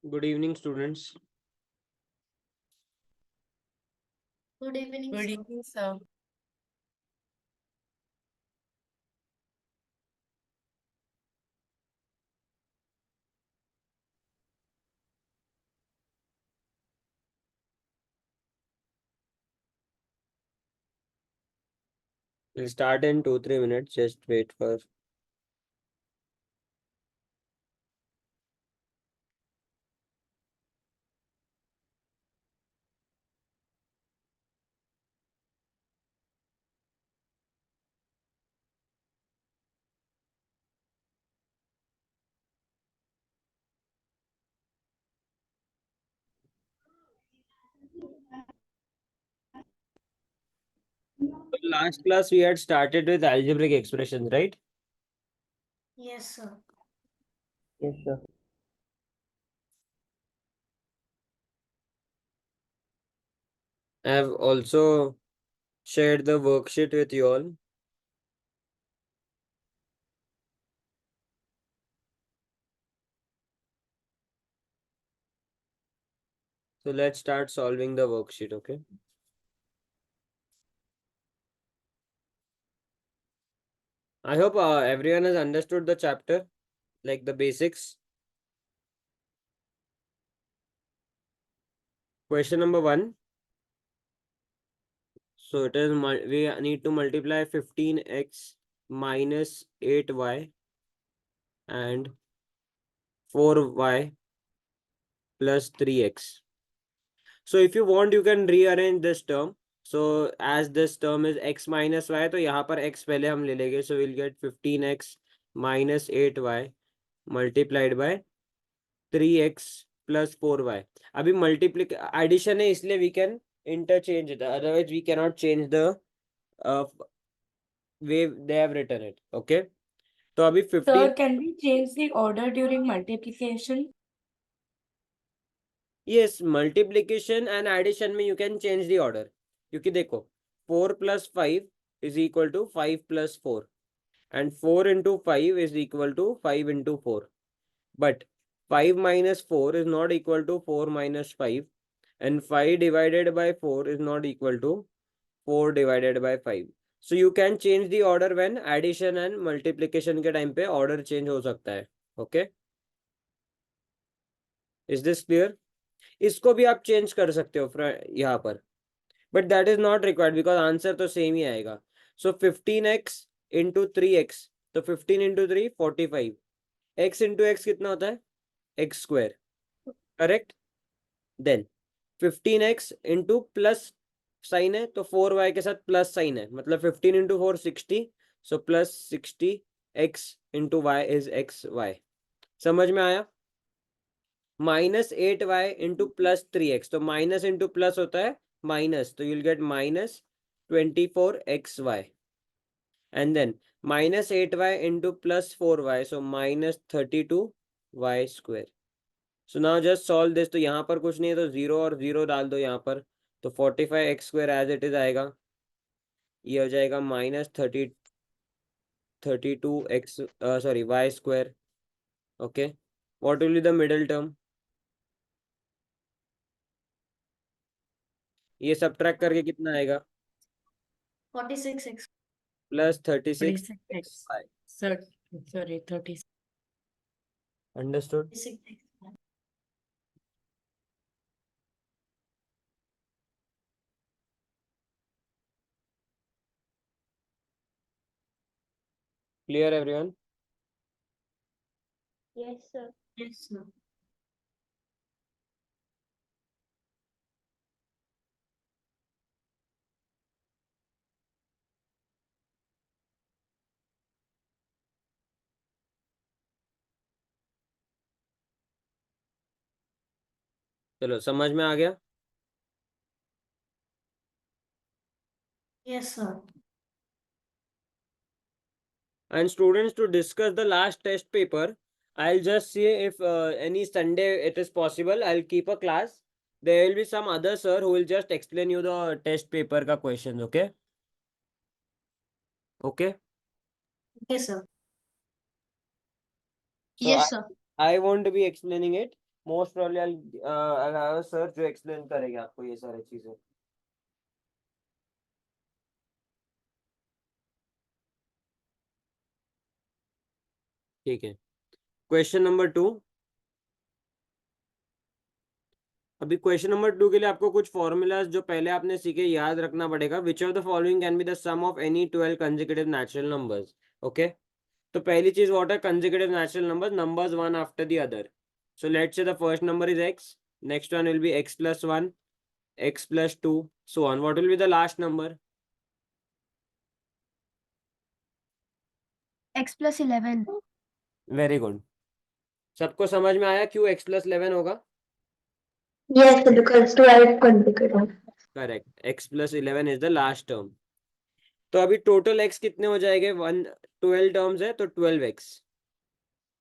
Good evening, students. Good evening, Good sir. evening, sir. We'll start in 2-3 minutes. Just wait for. Last class we had started with algebraic expressions, right? Yes, sir. Yes, sir. I have also shared the worksheet with you all. So let's start solving the worksheet, okay? I hope everyone has understood the chapter, like the basics. Question number 1. So it is we need to multiply 15x minus 8y and 4y plus 3x. So if you want, you can rearrange this term. So as this term is x minus y, तो यहाँ पर x पहले हम ले लेंगे. So we'll get 15x minus 8y multiplied by 3x plus 4y. अभी addition है, इसलिए we can interchange it. Otherwise we cannot change the way they have written it. Okay. तो अभी 15. Sir, can we change the order during multiplication? Yes, multiplication and addition में you can change the order. क्योंकि देखो 4 plus 5 is equal to 5 plus 4 and 4 into 5 is equal to 5 into 4. But 5 minus 4 is not equal to 4 minus 5 and 5 divided by 4 is not equal to 4 divided by 5. So you can change the order when addition and multiplication के time पे order change हो सकता है. Okay? Is this clear? इसको भी आप change कर सकते हो यहाँ पर, but that is not required because answer तो सेम ही आएगा. सो 15x इंटू 3x, तो 15 इंटू 3 45. x इंटू एक्स कितना होता है? X square. Correct. Then 15x into plus sign है तो 4y के साथ प्लस साइन है, मतलब 15 into 4 60. So plus 60 x into y is x y. समझ में आया? Minus 8y into plus 3x, तो माइनस इंटू प्लस होता है माइनस, तो you'll get minus 24xy. And then minus 8y into plus 4y, so minus 32y square. So now just solve this. तो यहाँ पर कुछ नहीं है तो 0 और 0 डाल दो यहाँ पर, तो 45x square as it is आएगा. ये हो जाएगा minus 32x sorry y square. Okay. What will be the middle term? ये सब्ट्रैक्ट करके कितना आएगा? 46x. Plus 36 36x. Sir, sorry, 36. Understood. 46x. Clear everyone? Yes, sir. Yes, sir. चलो समझ में आ गया? Yes, sir. And students, to discuss the last test paper, I'll just see if any Sunday it is possible. I'll keep a class. There will be some other sir who will just explain you the test paper ka questions. Okay. Okay. Yes, sir. So Yes, sir. I won't be explaining it. Most probably I'll have a sir जो explain करेंगे आपको ये सारी चीजें. ठीक है. Question number 2. अभी question number 2 के लिए आपको कुछ फॉर्मूलाज जो पहले आपने सीखे याद रखना पड़ेगा. Which of the following can be the sum of any 12 consecutive natural numbers. Okay. तो पहली चीज व्हाट है consecutive natural numbers, numbers one after the other. So let's say the first number is x, next one will be x plus 1, x plus 2, so on. What will be the last number? X plus 11. Very good. सबको समझ में आया क्यों x plus 11 होगा? Yes, because 12 consecutive. Correct. x plus 11 is the last term. तो अभी total x कितने हो जाएंगे? 12 टर्म्स है तो 12x.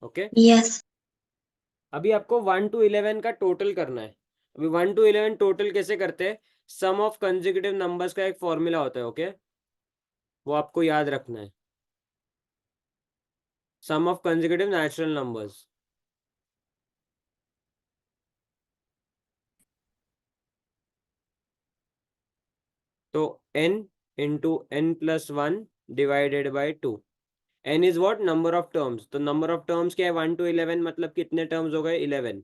ओके. Yes. अभी आपको 1 to 11 का टोटल करना है. अभी 1 to 11 टोटल कैसे करते हैं? सम ऑफ कंसेक्यूटिव नंबर्स का एक फॉर्मूला होता है. ओके. वो आपको याद रखना है. सम ऑफ कंसेक्यूटिव नेचुरल नंबर्स. तो n into n plus 1 divided by 2. n is what? Number of terms. तो number of terms क्या है? 1 to 11 मतलब कितने terms हो गए? 11.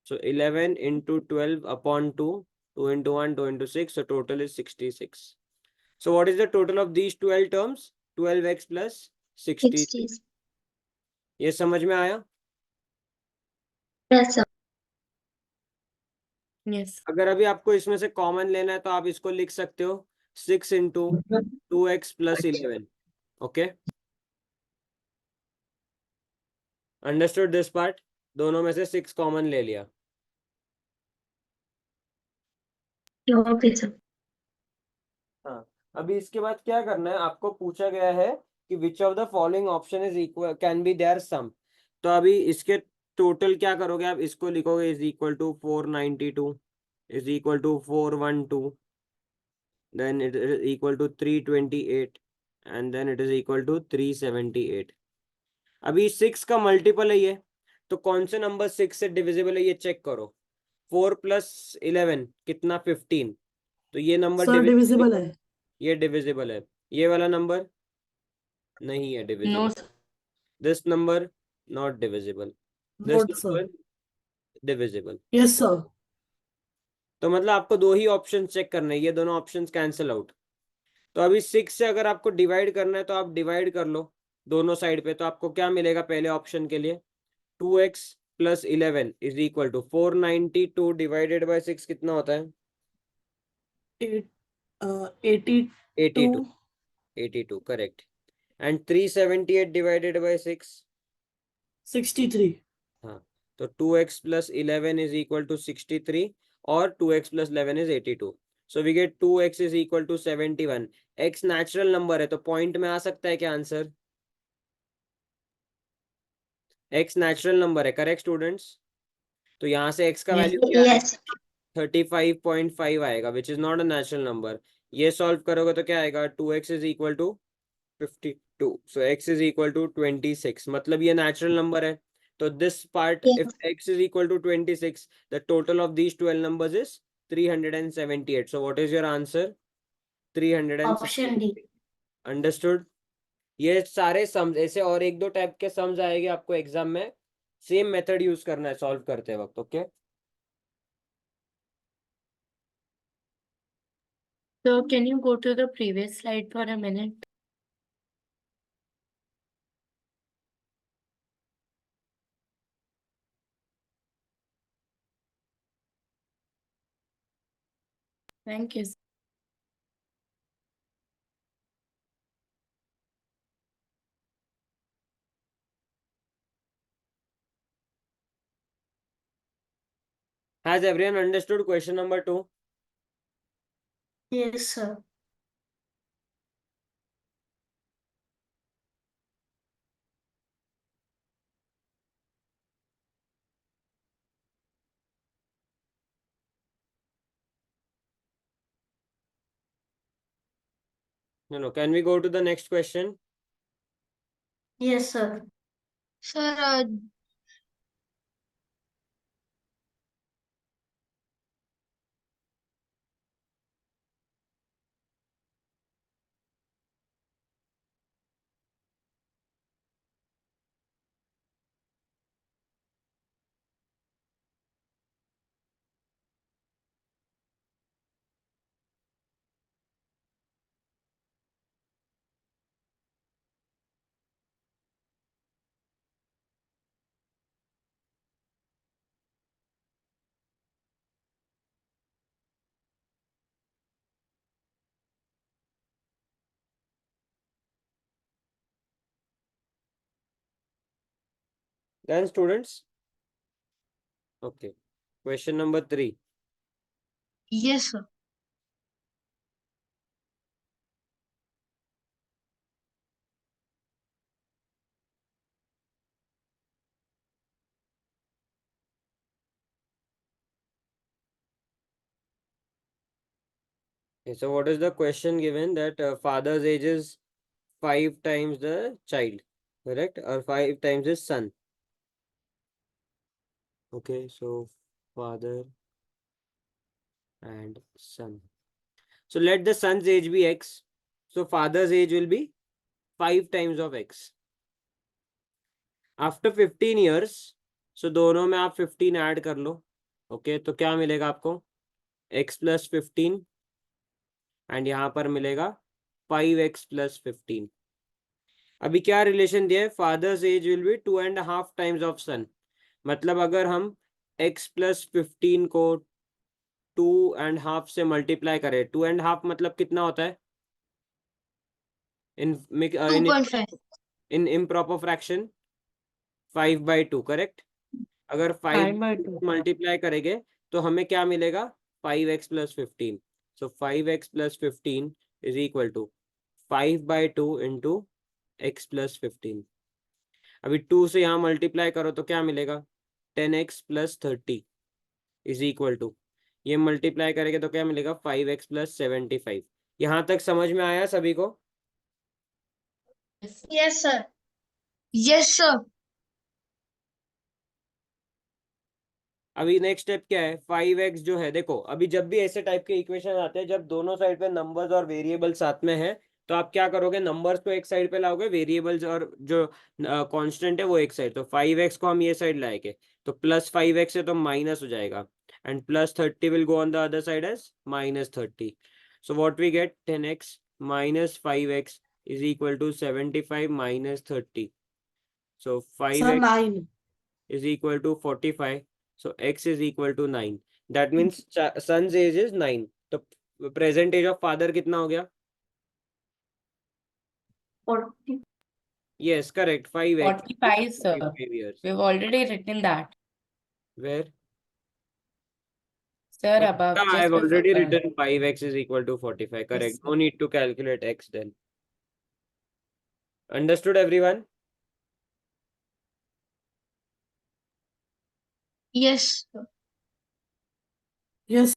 So 11 into 12 upon 2, 2 into 1, 2 into 6, so total is 66. So what is the total of these 12 terms? 12x plus 66. ये समझ में आया? Yes, sir. Yes. अगर अभी आपको इसमें से कॉमन लेना है तो आप इसको लिख सकते हो 6 into 2x plus 11. Okay. Understood this part? दोनों में से 6 कॉमन ले लिया. Okay, sir. हाँ. अभी इसके बाद क्या करना है? आपको पूछा गया है कि which of the following option is equal can be there sum. तो अभी इसके टोटल क्या करोगे? आप इसको लिखोगे is equal to 492 is equal to 412, then it is equal to 328 and then it is equal to 378. अभी 6 का मल्टीपल है ये. तो कौन से नंबर 6 से डिविजिबल है ये चेक करो. 4 प्लस 11 कितना? 15. तो ये नंबर सर डिविजिबल है. ये डिविजिबल है. ये वाला नंबर नहीं है No, divisible. sir. This number not divisible. This note sir. Number divisible. Yes sir. तो मतलब आपको दो ही ऑप्शन चेक करने हैं. ये दोनों ऑप्शंस कैंसिल आउट. तो अभी 6 से अगर आपको डिवाइड करना है तो आप डिवाइड कर लो दोनों साइड पे. तो आपको क्या मिलेगा पहले ऑप्शन के लिए? 2x plus 11 is equal to 492 divided by 6 कितना होता है? 82. 82. 82 करेक्ट. And 378 divided by 6? 63. हाँ. तो 2x plus 11 is equal to 63 और 2x plus 11 is 82. So we get 2x is equal to 71. x natural number है तो पॉइंट में आ सकता है क्या आंसर? x नेचुरल नंबर है. Correct students? तो यहाँ से x का Yes. वैल्यू क्या है? Yes. 35.5 आएगा which is not a natural number. ये सॉल्व करोगे तो क्या आएगा? 2x is equal to 52. So x is equal to 26. मतलब ये नेचुरल नंबर है. तो this part Yes. if x is equal to 26, the total of these 12 numbers is 378. So what is your answer? 378. Option D. Understood. ये सारे sums ऐसे और एक दो टाइप के सम्स आएंगे आपको एग्जाम में. सेम मेथड यूज करना है सॉल्व करते वक्त. Okay. So can you go to the previous slide for a minute? Thank you. Has everyone understood question number 2? Yes, sir. No. Can we go to the next question? Yes, sir. Sir, Then students, okay. Question number 3. Yes, sir. Okay, so what is the question given that father's age is 5 times the child, correct? Or 5 times his son. Okay, so father and son. So let the son's age be x. So father's age will be 5 times of x. After 15 years, so दोनों में आप 15 add कर लो. Okay, तो क्या मिलेगा आपको? x plus 15 and यहाँ पर मिलेगा 5x plus 15. अभी क्या रिलेशन दिया है? Father's age will be 2.5 times of son. मतलब अगर हम x plus 15 को 2.5 से मल्टीप्लाई करें, 2.5 मतलब कितना होता है इन 2.5. इन इम्प्रॉपर फ्रैक्शन? 5/2, करेक्ट. अगर 5 5/2. मल्टीप्लाई करेंगे तो हमें क्या मिलेगा? 5x plus 15. So 5x plus 15 is equal to 5/2 into x plus 15. अभी 2 से यहाँ मल्टीप्लाई करो तो क्या मिलेगा? 10x plus 30 is equal to, ये मल्टीप्लाई करेंगे तो क्या मिलेगा? 5x plus 75. यहाँ तक समझ में आया सभी को? Yes, sir. Yes, sir. अभी नेक्स्ट स्टेप क्या है? 5x जो है, देखो अभी जब भी ऐसे टाइप के इक्वेशन आते हैं जब दोनों साइड पे नंबर्स और वेरिएबल साथ में है, तो आप क्या करोगे? नंबर्स को एक साइड पे लाओगे, वेरिएबल्स और जो कांस्टेंट है वो एक साइड. तो 5x को हम ये साइड लाएंगे तो प्लस 5x है तो माइनस हो जाएगा, and plus 30 will go on the other side as minus 30. So what we get? 10x minus 5x is equal to 75 minus 30. So Sir, 5x 9. is equal to 45. So x is equal to 9. That means son's age is 9. तो present age of father कितना हो गया? 40. Yes, correct. 5x. 45, sir. 45 years. We've already written that. Where? Sir, Yeah, above, I just have before. already written 5x is equal to 45. Correct. Yes, No need to calculate x then. Understood everyone? Yes, sir. Yes.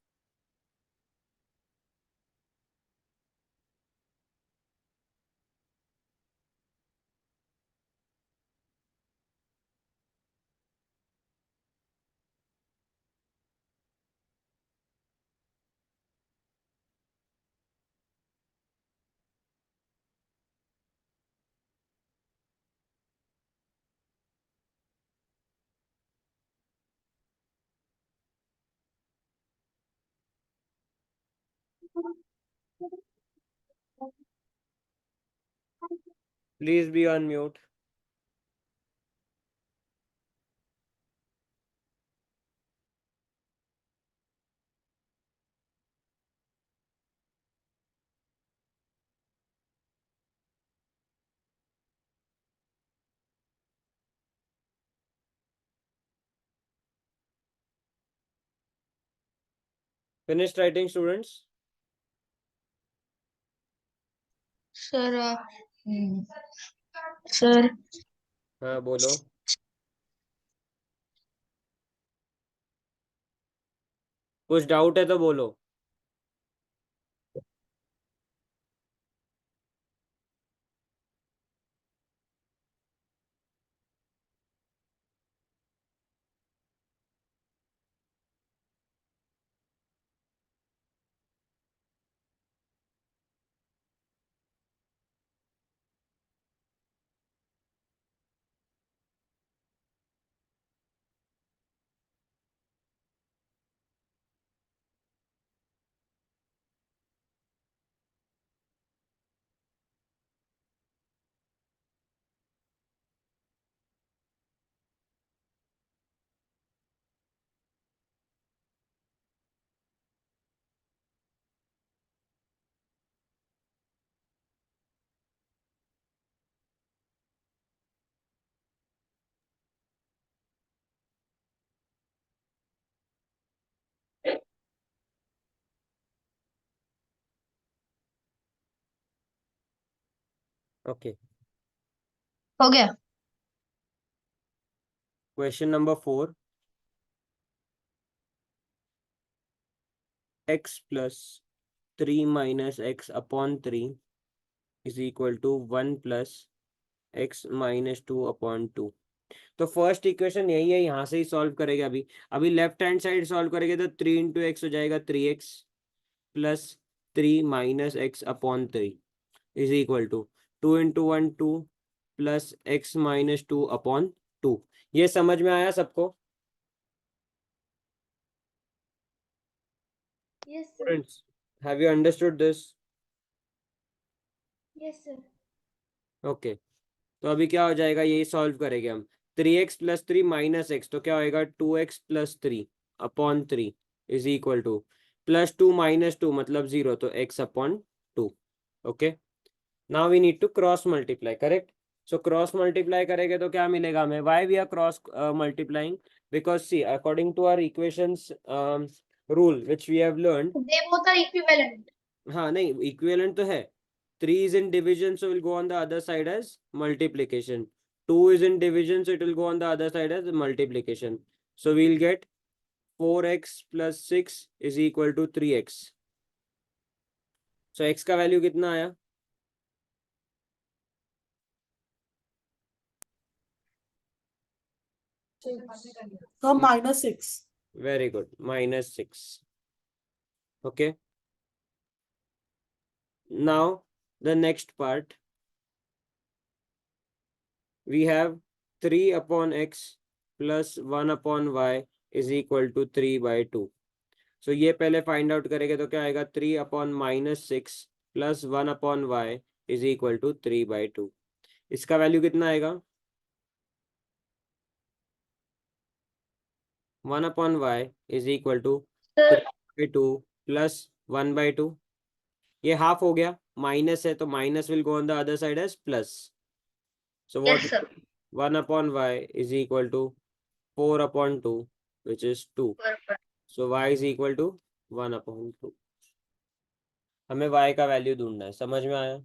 Please be on mute. Finished writing, students? Sir, sir, हाँ बोलो. कुछ doubt है तो बोलो. Okay, हो गया। Question number 4, x plus 3 minus x upon 3 is equal to 1 plus x minus 2 upon 2। तो first equation यही है, यहाँ से ही सॉल्व करेंगे। अभी अभी लेफ्ट हैंड साइड सॉल्व करेंगे तो 3 इंटू एक्स हो जाएगा 3x plus 3 minus x upon 3 is equal to 2 into 1 2 plus x minus 2 upon 2। ये समझ में आया सबको? Yes sir. Students, have you understood this? Yes sir. Okay, तो अभी क्या हो जाएगा, यही सॉल्व करेंगे हम। 3x प्लस 3 माइनस एक्स, तो क्या होएगा 2x plus 3 upon 3 is equal to plus 2 minus 2 मतलब 0, तो x upon 2। Okay, now we need to cross multiply, correct? So cross multiply करेंगे तो क्या मिलेगा हमें? Why we are cross multiplying? Because see according to our equations rule which we have learn. They both are equivalent. हाँ नहीं, equivalent तो है। 3 is in division, so will go on the other side as multiplication. 2 is in division, so it will go on the other side as multiplication. So we'll get 4x plus 6 is equal to 3x. So x का value कितना आया? So -6. Very good, -6. Okay. Now the next part, we have 3 upon x plus 1 upon y is equal to 3 by 2. सो ये पहले find out करेंगे तो क्या आएगा 3 upon -6 plus 1 upon y is equal to 3 by 2। इसका वैल्यू कितना आएगा? 1 upon y is equal to 3 by 2 plus 1 by 2। ये हाफ हो गया, माइनस है तो minus will go on the other side as plus. So what, yes sir. 1 upon y is equal to 4 upon 2 which is 2। So y is equal to 1 upon 2। हमें y का value ढूंढना है, समझ में आया?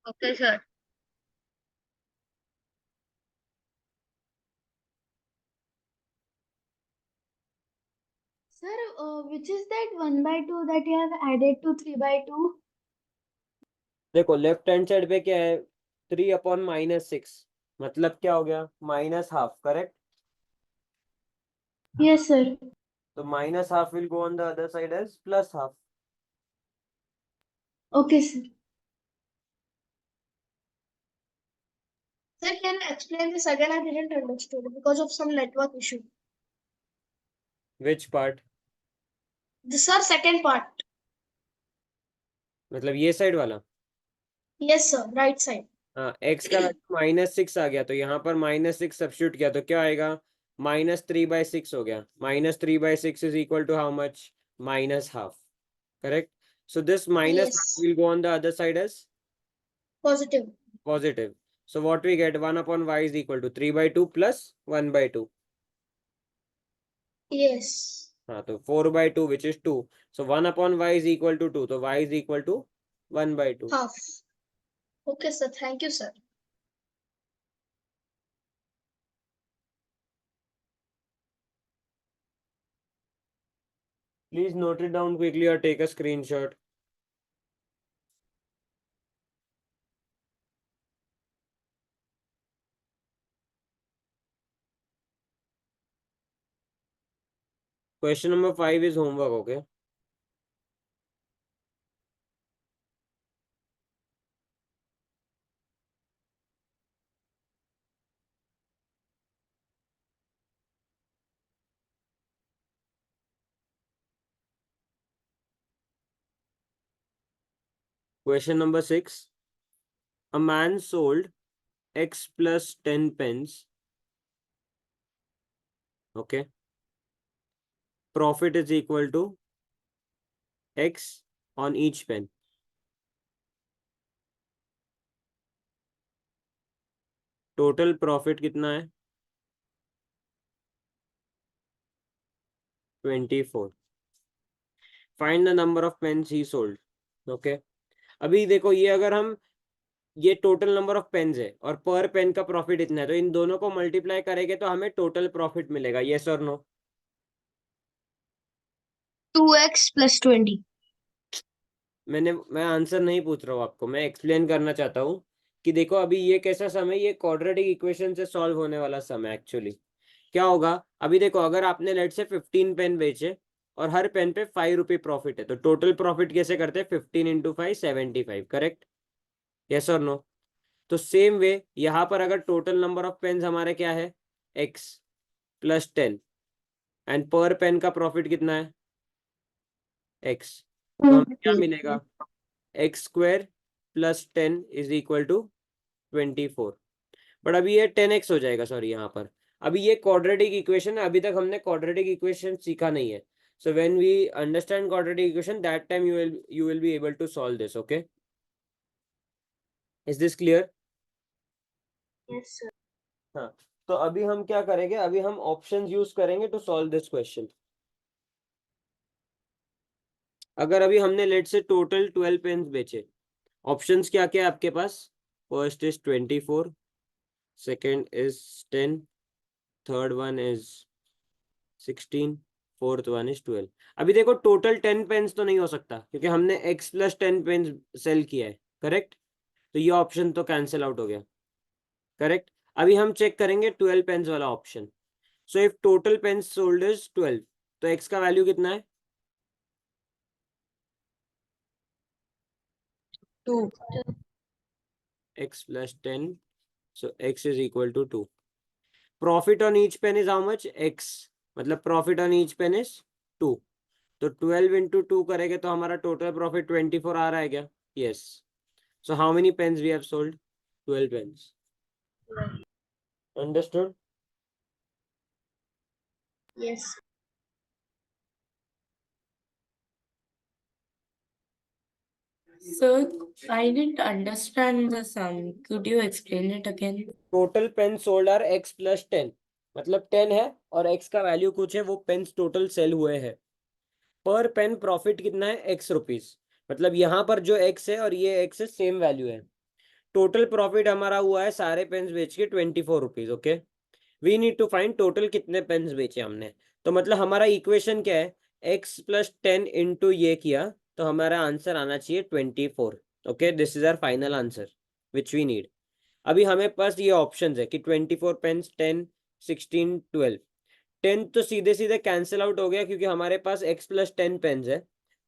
Okay sir. Sir, which is that 1 by 2 that you have added to 3 by 2? देखो left hand side पे क्या है, 3 अपॉन -6 मतलब क्या हो गया, minus half, correct? Yes, sir. तो minus half will go on the other side as plus half. Okay, sir. Sir, can you explain this again? I didn't understood because of some network issue. Which part? The sir, second part. मतलब ये side वाला? Yes, sir. Right side. हाँ, x का value -6 आ गया तो यहाँ पर -6 substitute किया तो क्या आएगा, -3/6 हो गया। -3/6 is equal to how much? Minus half, correct? So this minus Yes. Will go on the other side as Positive. positive. So what we get, 1 upon y is equal to 3 by 2 plus 1 by 2. Yes. हाँ, तो 4 by 2 which is 2. So 1 upon y is equal to 2. तो y is equal to 1 by 2. Half. Okay, sir. Thank you, sir. Please note it down quickly or take a screenshot. Question number 5 is homework, okay? Question number 6. A man sold x plus 10 pence. Okay. Profit is equal to x on each pen. Total profit कितना है? 24. Find the number of pens he sold. Okay, अभी देखो ये अगर हम ये total number of pens है और पर पेन का प्रॉफिट इतना है, तो इन दोनों को मल्टीप्लाई करेंगे तो हमें टोटल प्रॉफिट मिलेगा। यस और नो? 2x plus 20. मैं आंसर नहीं पूछ रहा हूँ आपको, मैं एक्सप्लेन करना चाहता हूँ कि देखो अभी ये कैसा सम है, ये क्वाड्रेटिक इक्वेशन से सॉल्व होने वाला सम है। एक्चुअली क्या होगा, अभी देखो अगर आपने लेट से 15 पेन बेचे और हर पेन पे 5 रुपये प्रॉफिट है, तो टोटल प्रॉफिट कैसे करते हैं? 15 इंटू 5 75, करेक्ट? यस और नो? तो सेम वे यहाँ पर अगर टोटल नंबर ऑफ पेन्स हमारे क्या है, x plus 10, and per pen का प्रॉफिट कितना है, x, तो हमें क्या मिलेगा? X square plus 10 is equal to 24। But अभी ये 10x हो जाएगा, सॉरी यहाँ पर अभी ये क्वाड्रेटिक इक्वेशन है, अभी तक हमने क्वाड्रेटिक इक्वेशन सीखा नहीं है। So when we understand quadratic equation, that time you will be able to solve this. Okay, is this clear? Yes, sir. हाँ, तो अभी हम क्या करेंगे, अभी हम ऑप्शंस यूज करेंगे टू सॉल्व दिस क्वेश्चन। अगर अभी हमने लेट से टोटल 12 पेन्स बेचे, ऑप्शंस क्या क्या है आपके पास? First is 24, second is 10, third one is 16, fourth one is 12। अभी देखो टोटल 10 पेन्स तो नहीं हो सकता क्योंकि हमने x प्लस 10 पेन्स सेल किया है, करेक्ट? तो ये ऑप्शन तो कैंसिल आउट हो गया, करेक्ट? अभी हम चेक करेंगे 12 पेन्स वाला ऑप्शन। So if total pens sold is 12, तो x का वैल्यू कितना है? 2. x plus 10, so x is equal to 2. Profit on each pen is how much? x, मतलब profit on each pen is 2, तो 12 into 2 करेंगे तो हमारा टोटल प्रॉफिट 24 आ रहा है क्या? Yes. So how many pens we have sold? 12 pens. Understood? Yes. So I didn't understand the sum. Could you explain it again? Total pen sold are x plus 10, मतलब 10 है और x का value कुछ है, वो पेन्स टोटल सेल हुए हैं। पर पेन प्रॉफिट कितना है? x रुपीज, मतलब यहाँ पर जो x है और ये x है, सेम वैल्यू है। टोटल प्रॉफिट हमारा हुआ है सारे पेन्स बेच के 24 rupees. Okay, we need to find total कितने पेन्स बेचे हमने। तो मतलब हमारा इक्वेशन क्या है, x प्लस 10 इंटू ये किया तो हमारा आंसर आना चाहिए 24। Okay, this is our final answer which we need. अभी हमें पास ये ऑप्शन है कि 24 पेन्स, 10, 16, 12। 10 तो सीधे सीधे कैंसिल आउट हो गया क्योंकि हमारे पास x प्लस 10 पेन्स है,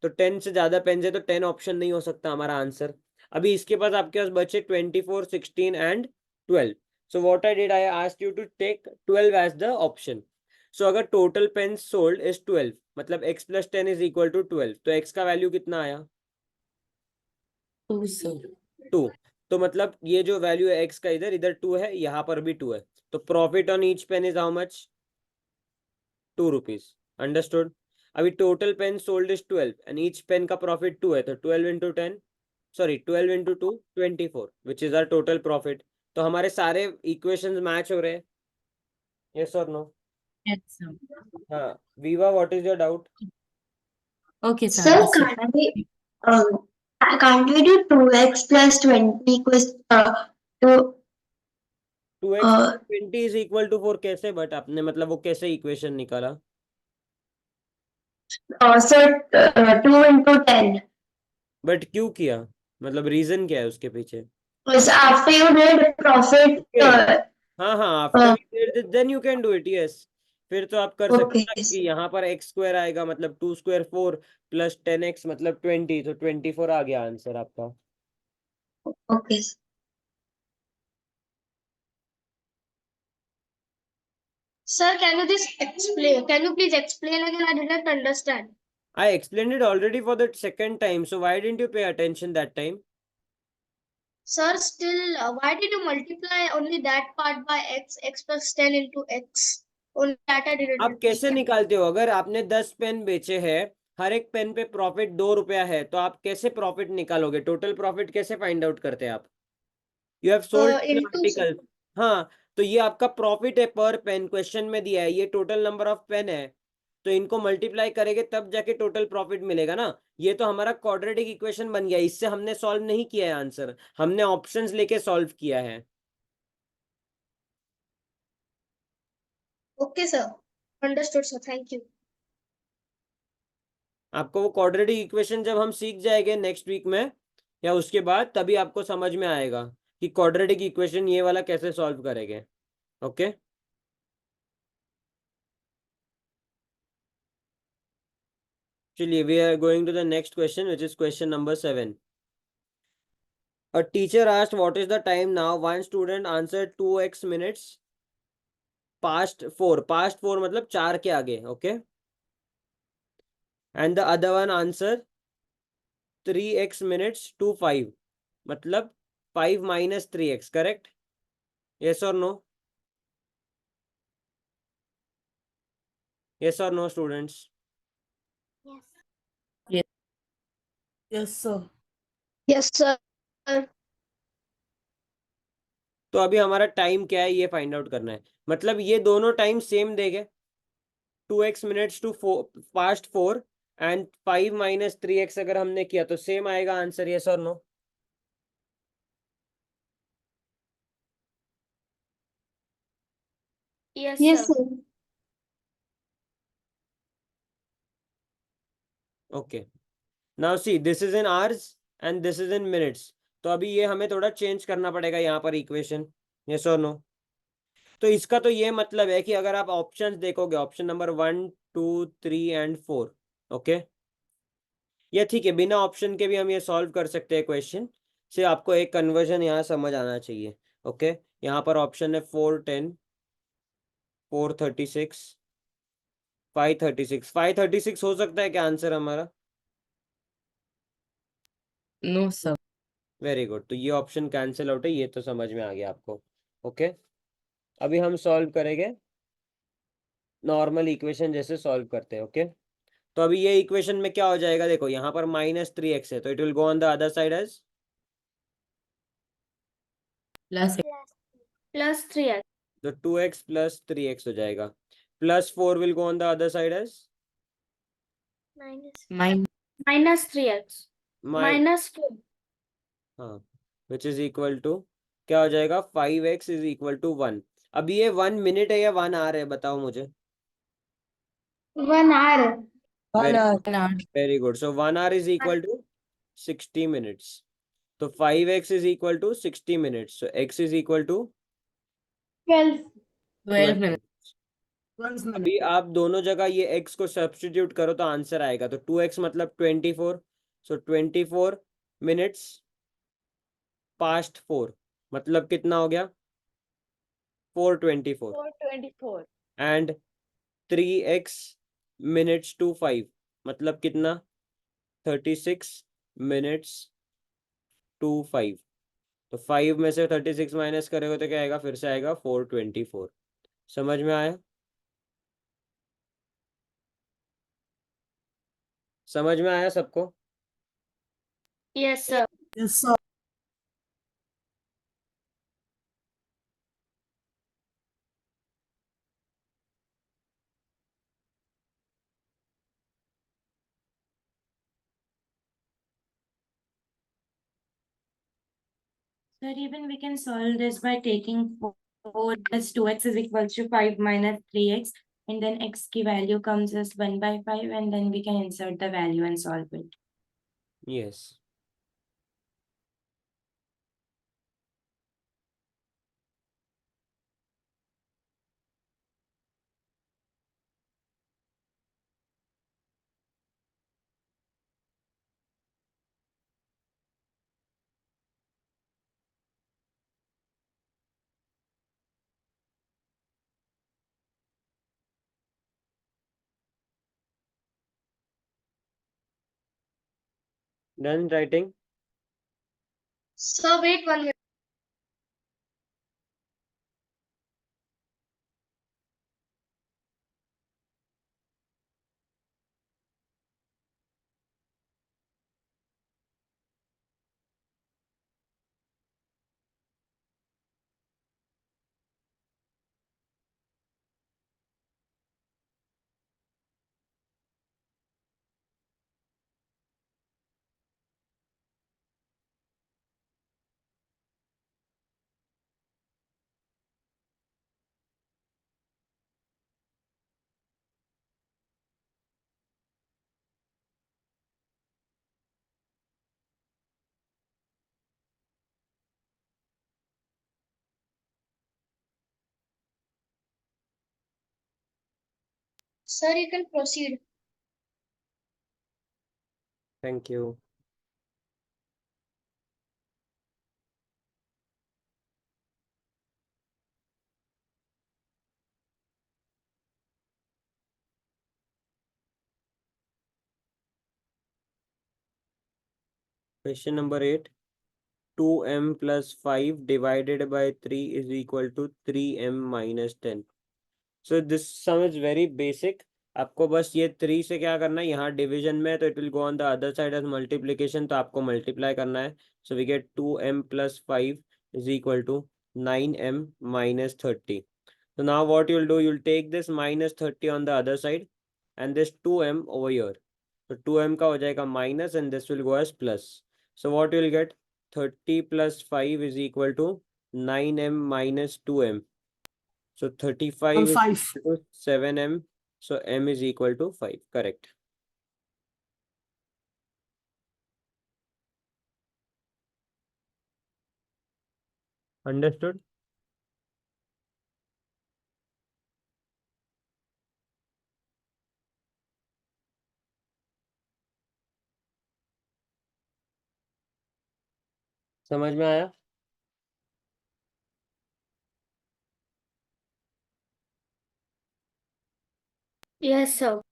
तो 10 से ज्यादा पेन्स है तो 10 ऑप्शन नहीं हो सकता हमारा आंसर। अभी इसके पास आपके पास बचे 24, 16 and 12। So what I did, I asked you to take 12 as the option. So अगर टोटल पेन्स सोल्ड इज 12, मतलब x plus 10 is equal to 12, तो x का वैल्यू कितना आया? 2, sir. 2। तो मतलब ये जो वैल्यू है x का, इधर इधर 2 है, यहाँ पर भी 2 है, तो profit on each pen is how much? 2 rupees. Understood? अभी total pen sold is 12 and each pen का प्रॉफिट 2 है, तो 12 into 10, sorry 12 into 2 24, which is our total profit. तो हमारे सारे इक्वेशंस मैच हो रहे हैं। यस और नो? Yes, sir. हाँ, Viva, what is your doubt? Okay, sir. Sir, Understood. can't we do 2x plus 20 equals to 2x 20 is equal to 4 कैसे? But आपने मतलब वो कैसे इक्वेशन निकाला? sir 2 into 10? बट क्यों किया, मतलब रीजन क्या है उसके पीछे? Because after you did profit, Okay. हाँ हाँ, after then you can do it, yes. फिर तो आप कर सकते okay, हैं ना कि यहाँ पर x स्क्वायर आएगा, मतलब 2 स्क्वायर 4 प्लस 10x मतलब 20, तो 24 आ गया आंसर आपका। okay. Sir, can you just explain? Can you please explain again? I didn't understand. I explained it already for the second time, so why didn't you pay attention that time? Sir, still, why did you multiply only that part by x plus 10 into x? Only that I didn't आप कैसे understand. निकालते हो? अगर आपने 10 pen बेचे हैं, हर एक pen पे प्रॉफिट 2 रुपया है, तो आप कैसे प्रॉफिट निकालोगे? टोटल प्रॉफिट कैसे फाइंड आउट करते हैं आप? You have sold Into article. हाँ, तो ये आपका प्रॉफिट है पर पेन, क्वेश्चन में दिया है, ये टोटल नंबर ऑफ पेन है। तो इनको मल्टीप्लाई करेंगे तब जाके टोटल प्रॉफिट मिलेगा ना। ये तो हमारा क्वाड्रेटिक इक्वेशन बन गया, इससे हमने सॉल्व नहीं किया है आंसर, हमने ऑप्शंस लेके सॉल्व किया है। Okay, sir. Understood, sir. Thank you. आपको वो क्वाड्रेटिक इक्वेशन जब हम सीख जाएंगे नेक्स्ट वीक में या उसके बाद, तभी आपको समझ में आएगा कि क्वाड्रेटिक इक्वेशन ये वाला कैसे सॉल्व करेंगे। ओके, चलिए we are going to the next question which is question number 7। A teacher asked what is the time now. One student answered 2x minutes past 4. Past 4 मतलब 4 के आगे, okay? And the other one answered 3x minutes to 5 मतलब 5 minus 3x, correct? Yes or no? Yes or no, students? Yes, sir. Yes, sir. तो अभी हमारा time क्या है ये फाइंड आउट करना है। मतलब ये दोनों टाइम सेम देंगे, 2x minutes to past 4 and 5 minus 3x अगर हमने किया तो सेम आएगा आंसर। यस और no? Yes, Yes, sir. sir. Okay, now see this is in hours and this is in minutes. तो अभी ये हमें थोड़ा चेंज करना पड़ेगा यहाँ पर इक्वेशन। यस और नो? तो इसका तो ये मतलब है कि अगर आप ऑप्शंस देखोगे, ऑप्शन नंबर 1 2 3 एंड 4, ओके, ये ठीक है, बिना ऑप्शन के भी हम ये सॉल्व कर सकते हैं क्वेश्चन से। आपको एक कन्वर्जन यहाँ समझ आना चाहिए। ओके, यहाँ पर ऑप्शन है 410 436 536। 536 हो सकता है क्या आंसर हमारा? No, sir. वेरी गुड, तो ये ऑप्शन कैंसिल आउट है, ये तो समझ में आ गया आपको। ओके, अभी हम सॉल्व करेंगे नॉर्मल इक्वेशन जैसे सॉल्व करते हैं। ओके, तो अभी ये इक्वेशन में क्या हो जाएगा, देखो यहाँ पर -3x है, तो it will go on the other side as Plus Plus 3x. तो 2x प्लस 3x हो जाएगा। +4 will go on the other side as minus Minus 3x. माइ Minus 4. हाँ, विच इज इक्वल टू क्या हो जाएगा, 5x इज इक्वल टू 1। अभी ये 1 मिनट है या 1 आवर है, बताओ मुझे। 1 hour. 1 hour. not very good, so 1 hour is equal to 60 minutes. तो 5x is equal to 60 minutes, so x is equal to 12. 12 minutes. 12 minutes. अभी आप दोनों जगह ये x को सब्स्टिट्यूट करो तो आंसर आएगा। तो 2x मतलब 24, सो 24 मिनट्स पास्ट 4 मतलब कितना हो गया, 424। 424. एंड 3x मिनट्स टू 5 मतलब कितना, 36 मिनट्स टू 5। तो 5 में से 36 माइनस करेगा तो क्या आएगा, फिर से आएगा 424। समझ में आया? समझ में आया सबको? Yes, sir. Yes, sir. Sir, even we can solve this by taking 4 plus 2x is equals to 5 minus 3x, and then x की value comes as 1 by 5, and then we can insert the value and solve it. Yes, done writing. Sir, wait 1 minute. Sir, you can proceed. Thank you. Question number 8. 2m plus 5 divided by 3 is equal to 3m minus 10. So this sum is very basic. आपको बस ये 3 से क्या करना है, यहाँ division में है तो it will go on the other side as multiplication, तो आपको मल्टीप्लाई करना है. So we get 2m plus 5 is equal to 9m minus 30. So now what you'll do, you'll take this minus 30 on the other side and this 2m over here. So 2m का हो जाएगा minus and this will go as plus. So what you'll get, 30 plus 5 is equal to 9m minus 2m. So 35 is 5. equal to 7m. So m is equal to 5. Correct. Understood? समझ में आया? Yes, sir.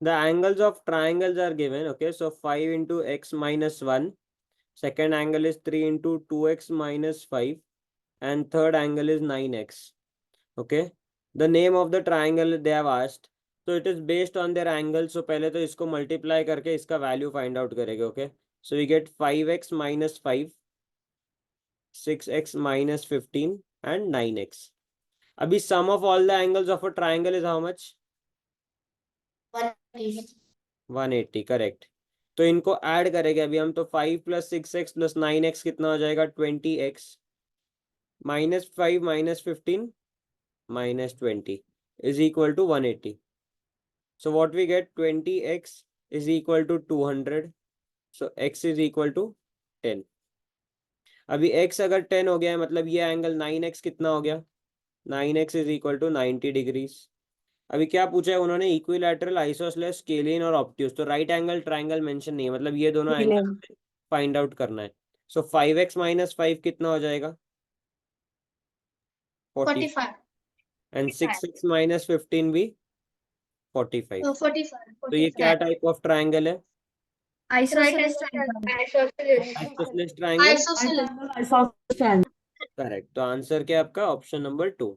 The angles of triangles are given. Okay, so 5 into x minus 1. Second angle is 3 into 2x minus 5. And third angle is 9x. Okay, the name of the triangle they have asked. So it is based on their angle. So पहले तो इसको multiply करके इसका value find out करेंगे. Okay, so we get 5x minus 5, 6x minus 15 and 9x. अभी sum of all the angles of a triangle is how much? 180. Correct. तो इनको add करेंगे अभी हम, तो 5 plus 6x plus 9x कितना हो जाएगा? 20x minus 5 minus 15 minus 20 is equal to 180. So what we get, 20x is equal to 200. So x is equal to 10. अभी x अगर 10 हो गया है मतलब ये एंगल 9x कितना हो गया? 9x is equal to 90 degrees. अभी क्या पूछा है उन्होंने? इक्विलैटरल, आइसोसेलेस, स्केलिन और ऑब्ट्यूज. तो राइट एंगल ट्राइंगल मेंशन नहीं है, मतलब ये दोनों एंगल फाइंड आउट करना है. सो 5x minus 5 कितना हो जाएगा? 40. 45. एंड 6x minus 15 भी 45. 45. तो ये क्या टाइप ऑफ ट्राइंगल है? Isosceles triangle. Isosceles triangle. Isosceles. Correct. तो आंसर क्या है आपका? Option number 2.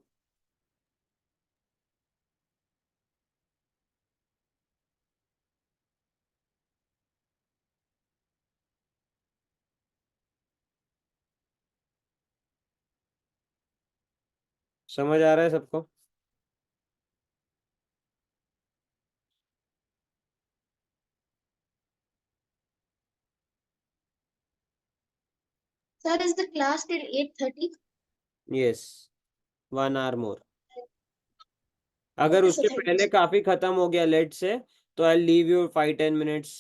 समझ आ रहा है सबको? Sir, is the class till 8:30? Yes, 1 hour मोर. अगर Okay, sir, उसके thank you, पहले sir. काफी खत्म हो गया लेट से, तो I leave you 5-10 minutes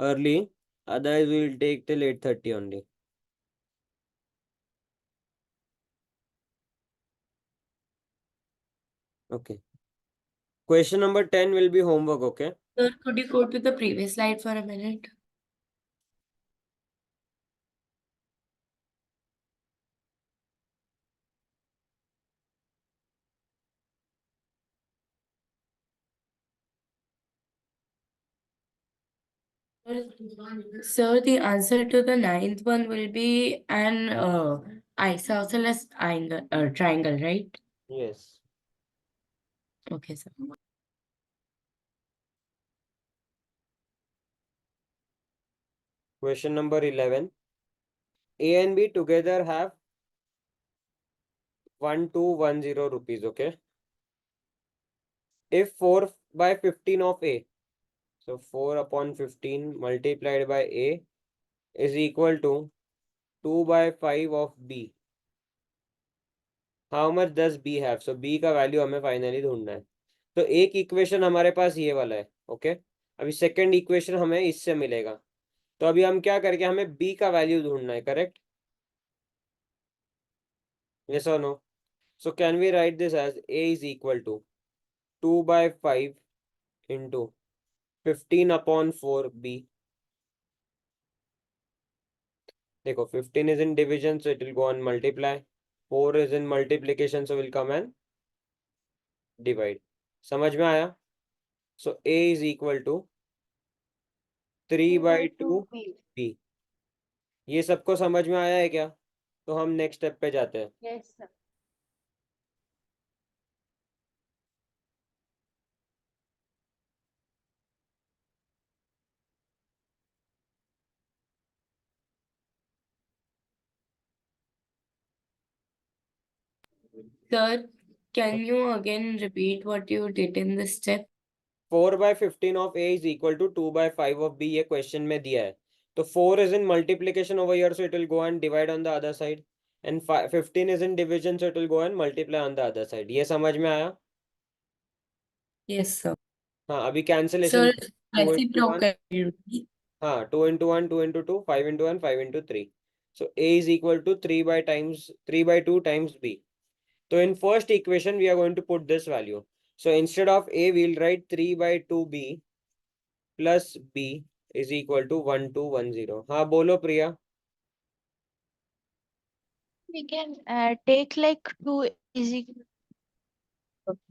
early. Otherwise we will take till 8:30 only. Okay. Question number 10 will be homework. Okay. Sir, could you go to the previous slide for a minute? Sir, the answer to the ninth one will be an isosceles triangle, right? Yes. Okay, sir. Question number 11. A and B together have 1210 rupees. Okay. If 4 by 15 of A, so 4 upon 15 multiplied by A is equal to 2 by 5 of B. How much does B have? So B का value हमें finally ढूंढना है. तो एक equation हमारे पास ये वाला है. ओके. अभी सेकंड इक्वेशन हमें इससे मिलेगा. तो अभी हम क्या करके हमें B का वैल्यू ढूंढना है. Correct? Yes or no? So can we write this as A is equal to 2 by 5 into 15 upon 4B. देखो 15 is in division, so it will go and multiply. 4 is in multiplication, so will come and divide. समझ में आया? So A is equal to 3 by 2 B. ये सबको समझ में आया है क्या? तो हम नेक्स्ट स्टेप पे जाते हैं. Yes, sir. Sir, can you again repeat what you did in this step? 4 by 15 of A is equal to 2 by 5 of B. ये क्वेश्चन में दिया है. तो 4 is in multiplication over here, so it will go and divide on the other side. And 15 is in division, so it will go and multiply on the other side. ये समझ में आया? Yes, sir. हाँ, अभी cancellation. Sir, reciprocal. हाँ, 2 into 1, 2 into 2, 5 into 1, 5 into 3. So A is equal to 3 by 2 times B. So in first equation, we are going to put this value. So instead of A, we'll write 3 by 2B plus B is equal to 1210. हाँ, बोलो प्रिया. We can take like 2 is equal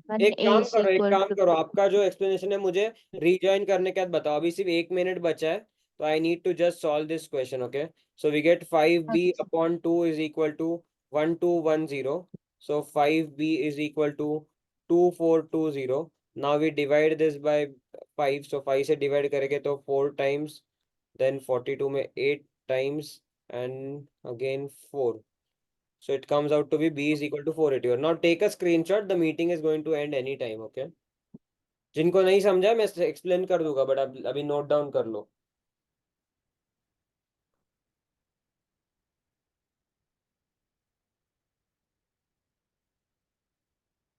one एक A काम is करो, एक equal काम to करो. आपका जो एक्सप्लेनेशन है मुझे रिजॉइन करने के बाद बताओ. अभी सिर्फ 1 मिनट बचा है. तो I need to just solve this question. Okay. So we get 5B upon 2 is equal to 1210. So 5B is equal to 2420. Now we divide this by 5. So 5 से डिवाइड करेंगे तो 4 times, then 42 में 8 times and again 4. So it comes out to be B is equal to 481. Now take a screenshot. The meeting is going to end any time. Okay. जिनको नहीं समझा मैं explain कर दूंगा, बट अभी नोट डाउन कर लो.